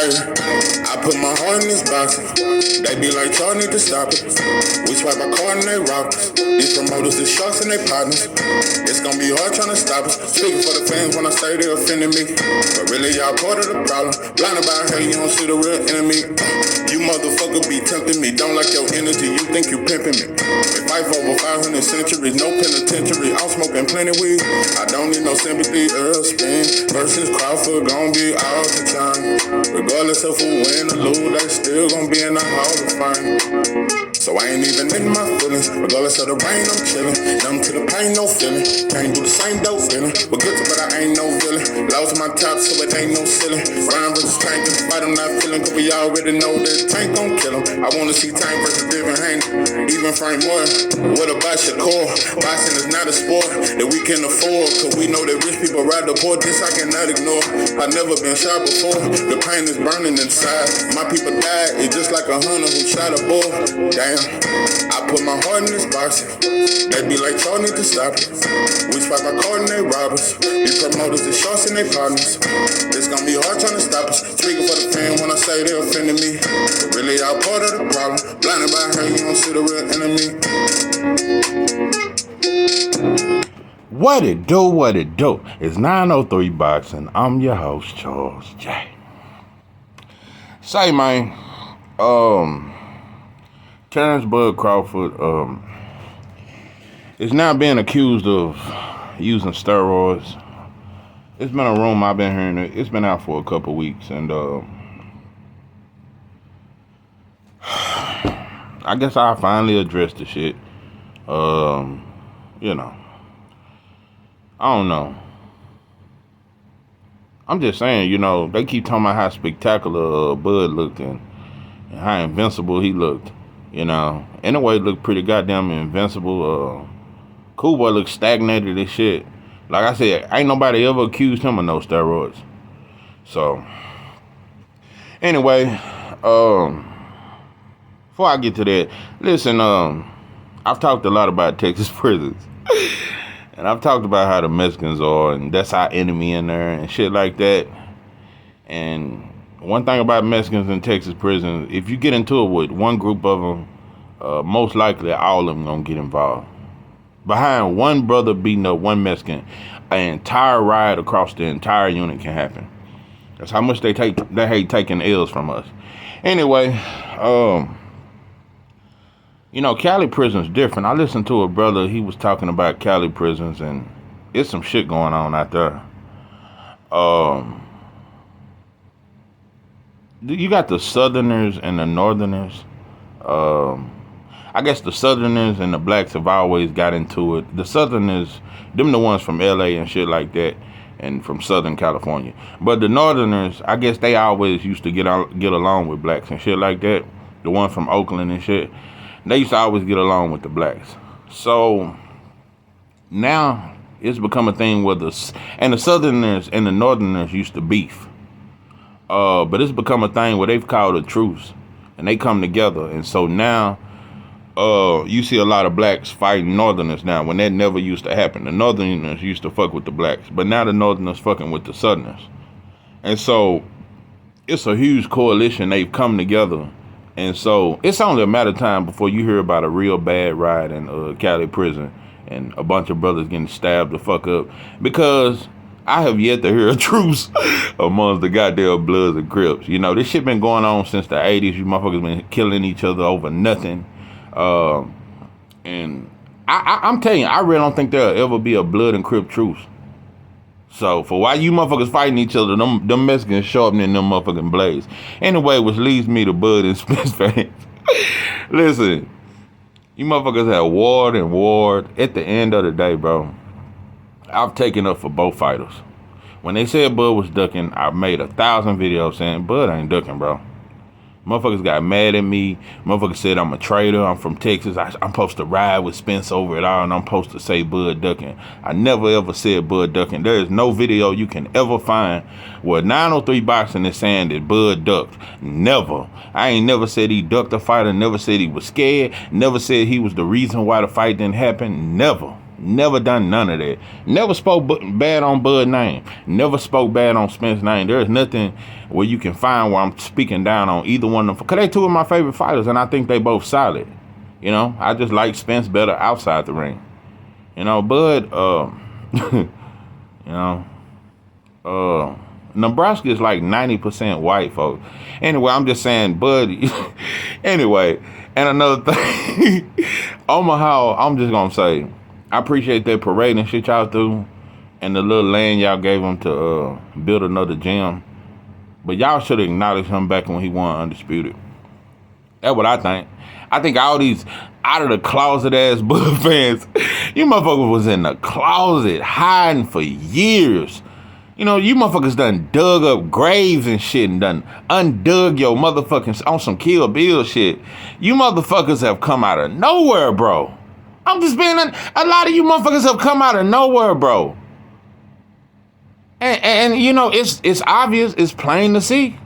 I put my heart in this box. They be like, y'all need to stop it. We swipe a card and they rob us. These promoters, the sharks and they partners. It's gonna be hard trying to stop us. Speaking for the fans when I say they offended me. But really, y'all part of the problem. Blinded by hate, you don't see the real enemy. You motherfucker be tempting me. Don't like your energy, you think you pimping me. We fight for over 500 centuries, no penitentiary. I'm smoking plenty weed. I don't need no sympathy. Earl Spence versus Crawford gon' be all the time. Regardless of who win or lose, they still gon' be in the Hall of Fame. So I ain't even in my feelings. Regardless of the rain, I'm chillin'. Numb to the pain, no feeling. Can't do the same dope feeling. But good to, but I ain't no villain. Lost my top, so it ain't no ceiling. Ryan versus Tank, fight I'm not feeling. Cause we already know that Tank gon' kill him. I wanna see Tank versus Devin Haney. Even Frank Moore. What about Shakur? Boxing is not a sport that we can afford. Cause we know that rich people ride the poor. This I cannot ignore. I never been shot before. The pain is burning inside. My people died. It's just like a hunter who shot a bull. Damn. I put my heart in this box. They be like, y'all need to stop it. We swipe our card and they rob us. These promoters, the sharks and they partners. It's gonna be hard trying to stop us. Speaking for the fan when I say they offended me. But really, y'all part of the problem. Blinded by hate, you don't see the real enemy. What it do, what it do. It's 903 Boxing. I'm your host, Charles J. Say, man, Terrance Bud Crawford is now being accused of using steroids. It's been a rumor, I've been hearing it. It's been out for a couple weeks, and I guess I finally addressed the shit. You know, I don't know. I'm just saying, you know, they keep talking about how spectacular Bud looked and how invincible he looked. You know, anyway, looked pretty goddamn invincible. Cool Boy looked stagnated as shit. Like I said, ain't nobody ever accused him of no steroids. So, anyway, before I get to that, listen, I've talked a lot about Texas prisons. And I've talked about how the Mexicans are, and that's our enemy in there, and shit like that. And one thing about Mexicans in Texas prisons, if you get into it with one group of them, most likely all of them gonna get involved. Behind one brother beating up one Mexican, an entire riot across the entire unit can happen. That's how much they hate taking L's from us. Anyway, you know, Cali prison's different. I listened to a brother, he was talking about Cali prisons, and it's some shit going on out there. You got the Southerners and the Northerners. I guess the Southerners and the blacks have always got into it. The Southerners, them the ones from LA and shit like that, and from Southern California. But the Northerners, I guess they always used to get along with blacks and shit like that. The ones from Oakland and shit, they used to always get along with the blacks. So now it's become a thing where the Southerners and the Northerners used to beef. But it's become a thing where they've called a truce and they come together. And so now you see a lot of blacks fighting Northerners now, when that never used to happen. The Northerners used to fuck with the blacks, but now the Northerners fucking with the Southerners. And so it's a huge coalition. They've come together. And so it's only a matter of time before you hear about a real bad riot in Cali prison and a bunch of brothers getting stabbed the fuck up, because I have yet to hear a truce amongst the goddamn Bloods and Crips. You know, this shit been going on since the 80s. You motherfuckers been killing each other over nothing. And I'm telling you, I really don't think there'll ever be a Blood and Crip truce. So for why you motherfuckers fighting each other, them Mexicans sharpening them motherfucking blades. Anyway, which leads me to Bud and Spence fans. Listen, you motherfuckers have warred and warred. At the end of the day, bro, I've taken up for both fighters. When they said Bud was ducking, I made 1,000 videos saying Bud ain't ducking, bro. Motherfuckers got mad at me. Motherfuckers said I'm a traitor. I'm from Texas. I'm supposed to ride with Spence over it all, and I'm supposed to say Bud ducking. I never ever said Bud ducking. There is no video you can ever find where 903 Boxing is saying that Bud ducked. Never. I ain't never said he ducked a fight. I never said he was scared. Never said he was the reason why the fight didn't happen. Never. Never done none of that. Never spoke bad on Bud's name. Never spoke bad on Spence's name. There's nothing where you can find where I'm speaking down on either one of them. Because they two of my favorite fighters, and I think they both solid. You know, I just like Spence better outside the ring. You know, Bud, you know, Nebraska is like 90% white, folks. Anyway, I'm just saying, Bud. Anyway, and another thing, Omaha, I'm just going to say, I appreciate that parade and shit y'all do, and the little land y'all gave him to build another gym. But y'all should acknowledge him back when he won Undisputed. That's what I think. I think all these out of the closet ass Bud fans, you motherfuckers was in the closet hiding for years. You know, you motherfuckers done dug up graves and shit and done undug your motherfucking on some Kill Bill shit. You motherfuckers have come out of nowhere, bro. I'm just being a lot of you motherfuckers have come out of nowhere, bro. And you know, it's obvious, it's plain to see.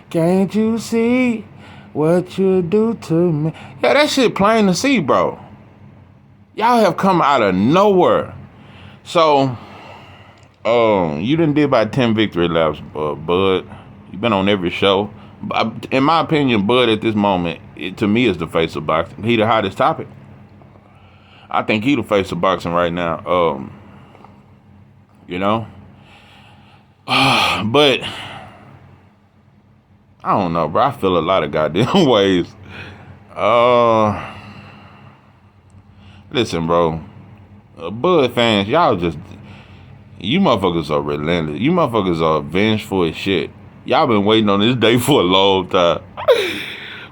Can't you see what you do to me? Yeah, that shit plain to see, bro. Y'all have come out of nowhere. So, you done did about 10 victory laps, Bud. You've been on every show. In my opinion, Bud at this moment, to me, is the face of boxing. He the hottest topic. I think he the face of boxing right now. You know? But I don't know, bro. I feel a lot of goddamn ways. Listen, bro. Bud fans, y'all just... You motherfuckers are relentless. You motherfuckers are vengeful as shit. Y'all been waiting on this day for a long time.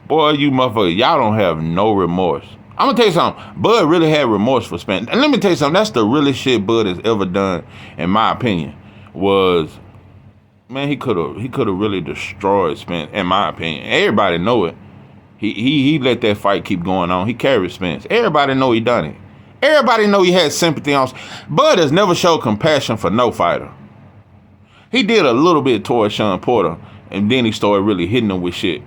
Boy, you motherfuckers, y'all don't have no remorse. I'm gonna tell you something. Bud really had remorse for Spence. And let me tell you something. That's the realest shit Bud has ever done, in my opinion. Was, man, he could have really destroyed Spence, in my opinion. Everybody know it. He let that fight keep going on. He carried Spence. Everybody know he done it. Everybody know he had sympathy on. Bud has never showed compassion for no fighter. He did a little bit towards Sean Porter, and then he started really hitting him with shit.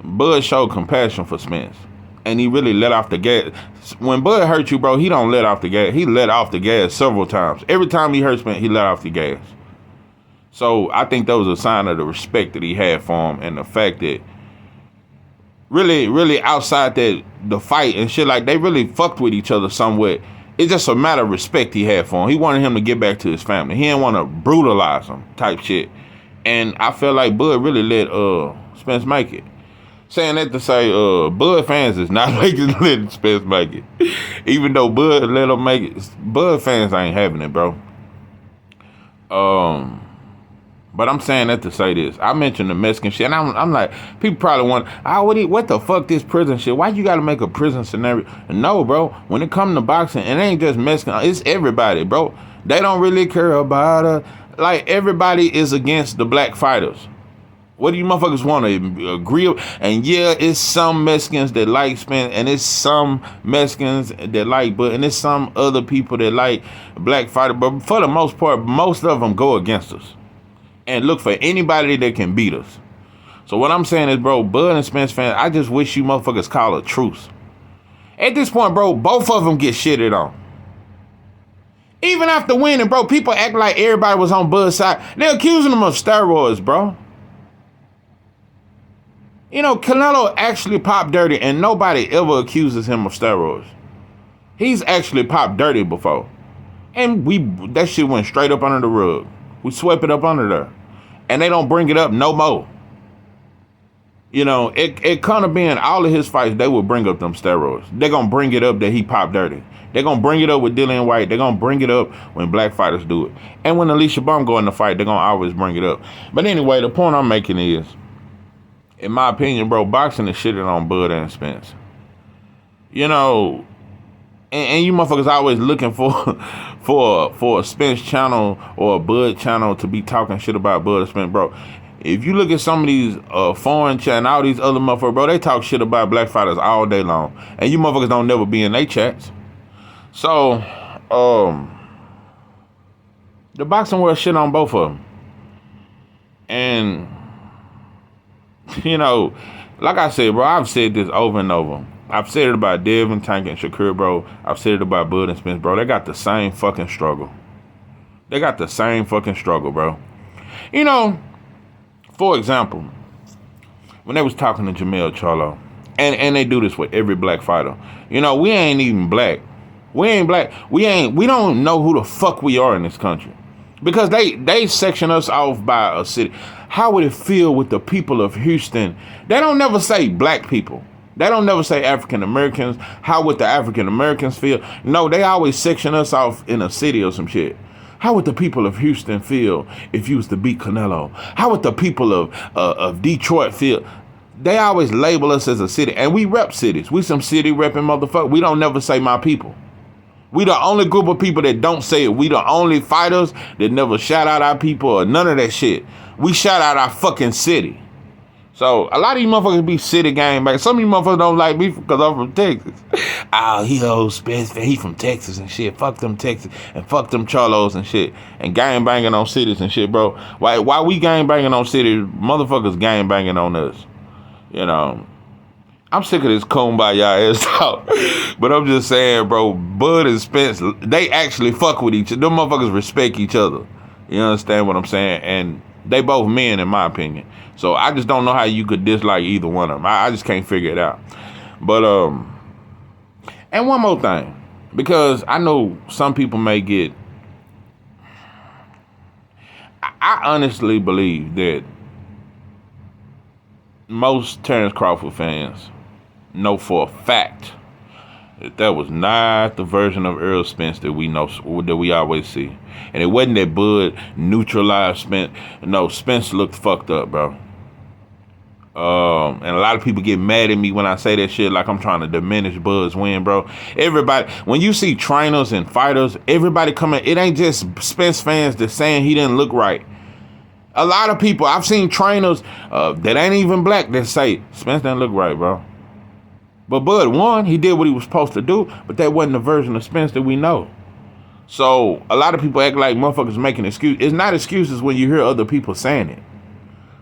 Bud showed compassion for Spence, and he really let off the gas. When Bud hurt you, bro, he don't let off the gas. He let off the gas several times. Every time he hurt Spence, he let off the gas. So I think that was a sign of the respect that he had for him, and the fact that really outside that the fight and shit, like, they really fucked with each other somewhat. It's just a matter of respect he had for him. He wanted him to get back to his family. He didn't want to brutalize him type shit. And I feel like Bud really let Spence make it. Saying that to say, Bud fans is not letting Spence make it. Even though Bud let him make it, Bud fans ain't having it, bro. But I'm saying that to say this. I mentioned the Mexican shit, and I'm like, people probably want, what the fuck this prison shit? Why you gotta make a prison scenario? No, bro. When it comes to boxing, it ain't just Mexican. It's everybody, bro. They don't really care about it. Like, everybody is against the black fighters. What do you motherfuckers want to agree with? And yeah, it's some Mexicans that like Spence, and it's some Mexicans that like Bud, and it's some other people that like black fighters. But for the most part, most of them go against us and look for anybody that can beat us. So what I'm saying is, bro, Bud and Spence fans, I just wish you motherfuckers call a truce. At this point, bro, both of them get shitted on. Even after winning, bro, people act like everybody was on Bud's side. They're accusing him of steroids, bro. You know, Canelo actually popped dirty, and nobody ever accuses him of steroids. He's actually popped dirty before. And that shit went straight up under the rug. We swept it up under there. And they don't bring it up no more. You know, it kind of being all of his fights, they will bring up them steroids. They're going to bring it up that he popped dirty. They're going to bring it up with Dillian White. They're going to bring it up when black fighters do it. And when Alicia Baum go in the fight, they're going to always bring it up. But anyway, the point I'm making is, in my opinion, bro, boxing is shitting on Bud and Spence. You know, and you motherfuckers always looking for a Spence channel or a Bud channel to be talking shit about Bud and Spence, bro. If you look at some of these foreign channels, all these other motherfuckers, bro, they talk shit about black fighters all day long. And you motherfuckers don't never be in their chats. So, the boxing world shit on both of them. And, you know, like I said, bro, I've said this over and over. I've said it about Devin, Tank, and Shakur, bro. I've said it about Bud and Spence, bro. They got the same fucking struggle. They got the same fucking struggle, bro. You know, for example, when they was talking to Jamel Charlo, and they do this with every black fighter. You know, we ain't even black. We ain't black. We don't know who the fuck we are in this country. Because they section us off by a city. How would it feel with the people of Houston? They don't never say black people. They don't never say African Americans. How would the African Americans feel? No, they always section us off in a city or some shit. How would the people of Houston feel if you was to beat Canelo? How would the people of Detroit feel? They always label us as a city, and we rep cities. We some city repping motherfuckers. We don't never say my people. We the only group of people that don't say it. We the only fighters that never shout out our people or none of that shit. We shout out our fucking city. So a lot of you motherfuckers be city gangbangers. Some of you motherfuckers don't like me because I'm from Texas. Oh, he old Spence, he from Texas and shit. Fuck them Texas and fuck them Charlos and shit. And gangbanging on cities and shit, bro. Why we gangbanging on cities? Motherfuckers gangbanging on us. You know, I'm sick of this kumbaya ass talk. But I'm just saying, bro, Bud and Spence, they actually fuck with each other. Them motherfuckers respect each other. You understand what I'm saying? And they both men, in my opinion. So I just don't know how you could dislike either one of them. I just can't figure it out. But, and one more thing. Because I know some people may get... I honestly believe that most Terrance Crawford fans know for a fact that was not the version of Earl Spence that we know, that we always see. And it wasn't that Bud neutralized Spence. No, Spence looked fucked up, bro. And a lot of people get mad at me when I say that shit, like I'm trying to diminish Bud's win, bro. Everybody, when you see trainers and fighters, everybody coming, it ain't just Spence fans that saying he didn't look right. A lot of people, I've seen trainers that ain't even black that say, Spence didn't look right, bro. But Bud won. He did what he was supposed to do, but that wasn't the version of Spence that we know. So a lot of people act like motherfuckers making excuses. It's not excuses when you hear other people saying it.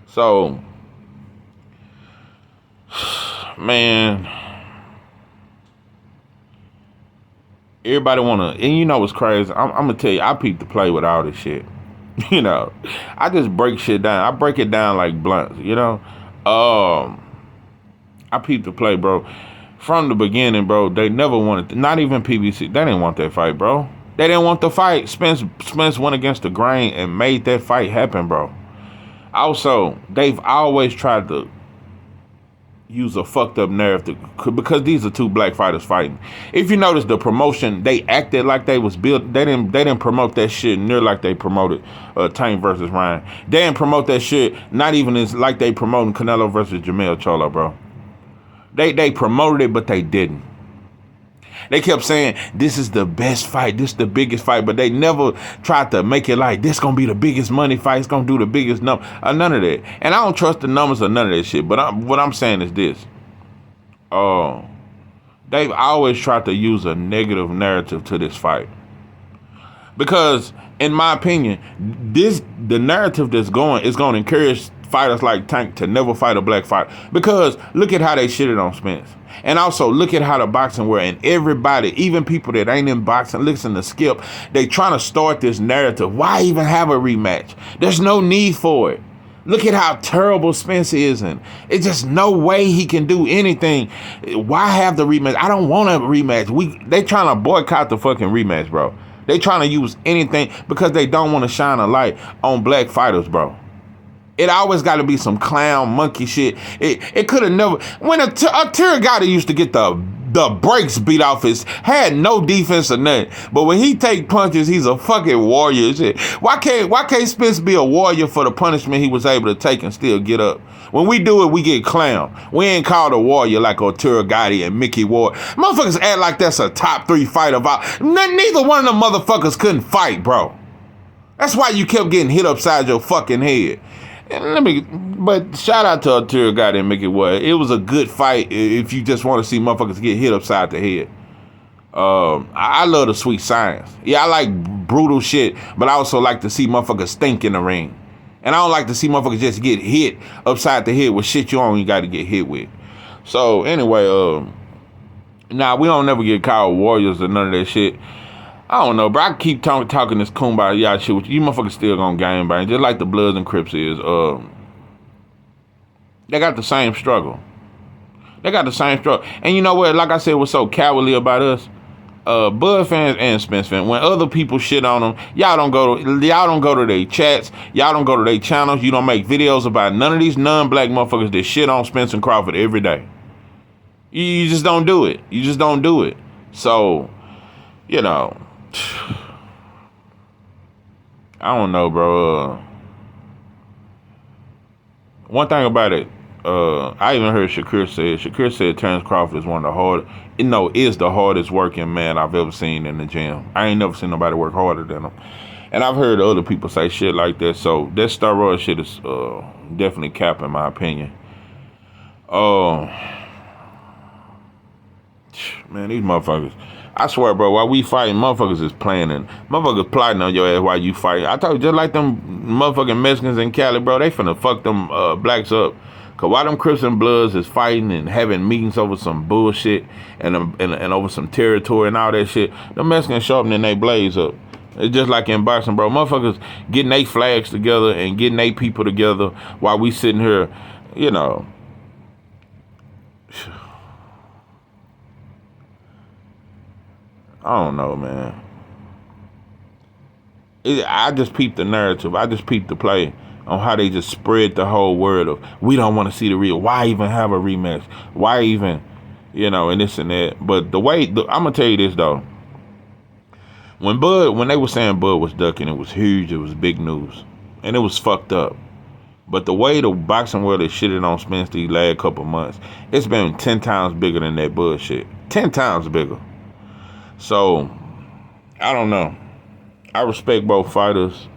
So, man, everybody wanna, and you know what's crazy? I'm gonna tell you, I peep the play with all this shit. You know, I just break shit down. I break it down like blunts, you know? I peeped the play, bro. From the beginning, bro, they never wanted, not even PBC, they didn't want that fight, bro. They didn't want the fight. Spence went against the grain and made that fight happen, bro. Also, they've always tried to use a fucked up narrative because these are two black fighters fighting. If you notice the promotion, they acted like they was built. They didn't promote that shit near like they promoted Tank versus Ryan. They didn't promote that shit not even as like they promoting Canelo versus Jamel Charlo, bro. They promoted it, but they didn't. They kept saying, this is the best fight, this is the biggest fight, but they never tried to make it like, this gonna be the biggest money fight, it's gonna do the biggest number, none of that. And I don't trust the numbers or none of that shit, but what I'm saying is this. They've always tried to use a negative narrative to this fight. Because, in my opinion, the narrative that's going is gonna encourage fighters like Tank to never fight a black fighter. Because look at how they shitted on Spence. And also look at how the boxing were, and everybody, even people that ain't in boxing, listen to Skip, they trying to start this narrative. Why even have a rematch? There's no need for it. Look at how terrible Spence is, and it's just no way he can do anything. Why have the rematch? I don't want a rematch. They trying to boycott the fucking rematch, bro. They trying to use anything because they don't want to shine a light on black fighters, bro. It always got to be some clown monkey shit. It could have never. When a Terrance used to get the brakes beat off his, had no defense or nothing. But when he take punches, he's a fucking warrior. Shit. Why can't Spence be a warrior for the punishment he was able to take and still get up? When we do it, we get clown. We ain't called a warrior like Terrance and Mickey Ward. Motherfuckers act like that's a top 3 fighter. Neither one of them motherfuckers couldn't fight, bro. That's why you kept getting hit upside your fucking head. But shout out to Terrance and Mickey Ward. It was a good fight if you just want to see motherfuckers get hit upside the head. I love the sweet science. Yeah, I like brutal shit, but I also like to see motherfuckers stink in the ring. And I don't like to see motherfuckers just get hit upside the head with shit you only got to get hit with. So anyway, Nah, we don't never get called warriors or none of that shit. I don't know, bro. I keep talking this kumbaya shit with you. You motherfuckers still gonna gang bang, just like the Bloods and Crips is. They got the same struggle. They got the same struggle. And you know what? Like I said, what's so cowardly about us? Bud fans and Spence fans, when other people shit on them, y'all don't go to their chats, y'all don't go to their channels, you don't make videos about none of these non-black motherfuckers that shit on Spence and Crawford every day. You just don't do it. You just don't do it. So, you know, I don't know, bro. One thing about it, I even heard Shakur said Terrance Crawford is one of the hardest, is the hardest working man I've ever seen in the gym. I ain't never seen nobody work harder than him. And I've heard other people say shit like that. So that steroid shit is definitely cap in my opinion. Man, these motherfuckers. I swear, bro, while we fighting, motherfuckers is playing and motherfuckers plotting on your ass while you fighting. I told you, just like them motherfucking Mexicans in Cali, bro, they finna fuck them blacks up. Cause while them Crips and Bloods is fighting and having meetings over some bullshit and over some territory and all that shit, them Mexicans sharpening their blades up. It's just like in boxing, bro. Motherfuckers getting their flags together and getting their people together while we sitting here, you know. I don't know, man. I just peeped the narrative. I just peeped the play on how they just spread the whole word of, we don't want to see the real. Why even have a rematch? Why even, and this and that. But I'm going to tell you this, though. When they were saying Bud was ducking, it was huge. It was big news. And it was fucked up. But the way the boxing world has shitted on Spence these last couple months, it's been 10 times bigger than that bullshit. 10 times bigger. So, I don't know. I respect both fighters.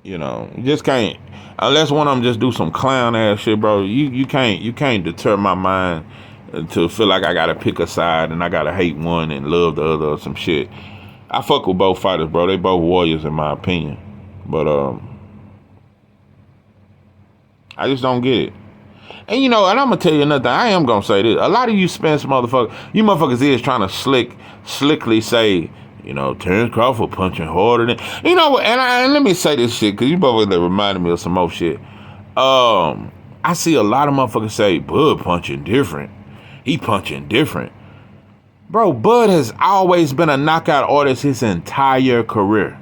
You just can't, unless one of them just do some clown ass shit, bro. You can't deter my mind to feel like I gotta pick a side and I gotta hate one and love the other or some shit. I fuck with both fighters, bro. They both warriors in my opinion. But I just don't get it. And and I'm gonna tell you another thing. I am gonna say this. A lot of you Spence motherfuckers, you motherfuckers is trying to slickly say, Terrance Crawford punching harder than, and let me say this shit, because you motherfuckers reminded me of some more shit. I see a lot of motherfuckers say, Bud punching different. He punching different. Bro, Bud has always been a knockout artist his entire career.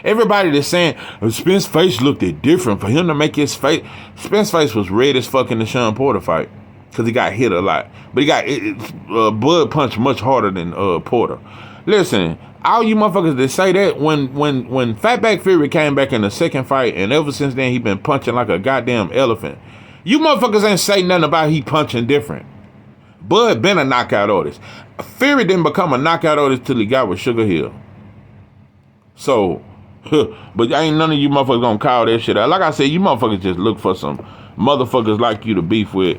Everybody that's saying Spence's face looked different, for him to make his face, Spence's face was red as fuck in the Sean Porter fight because he got hit a lot. But he got Bud punched much harder than Porter. Listen, all you motherfuckers that say that, when Fatback Fury came back in the second fight, and ever since then he been punching like a goddamn elephant. You motherfuckers ain't say nothing about he punching different. Bud been a knockout artist. Fury didn't become a knockout artist till he got with Sugar Hill. So. But ain't none of you motherfuckers gonna call that shit out. Like I said, you motherfuckers just look for some motherfuckers like you to beef with.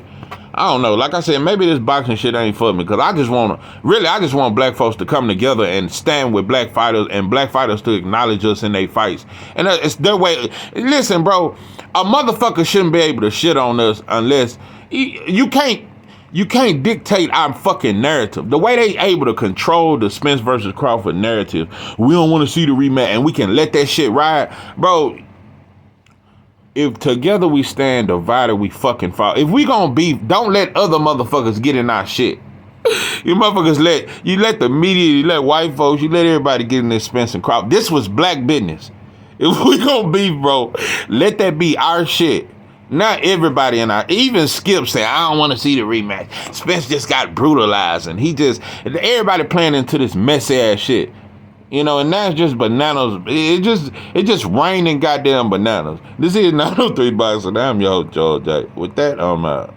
I don't know. Like I said, maybe this boxing shit ain't for me, because I just want black folks to come together and stand with black fighters, and black fighters to acknowledge us in their fights. And it's their way. Listen, bro, a motherfucker shouldn't be able to shit on us unless you can't dictate our fucking narrative. The way they able to control the Spence versus Crawford narrative, we don't want to see the rematch, and we can let that shit ride. Bro, if together we stand, divided we fucking fall. If we gonna beef, don't let other motherfuckers get in our shit. You motherfuckers let the media, you let white folks, you let everybody get in this Spence and Crawford. This was black business. If we gonna beef, bro, let that be our shit. Not everybody even Skip said, I don't want to see the rematch. Spence just got brutalized, and everybody playing into this messy ass shit. And that's just bananas. It just raining goddamn bananas. This is 903 Boxing. I'm your host, Joel J. With that, I'm out.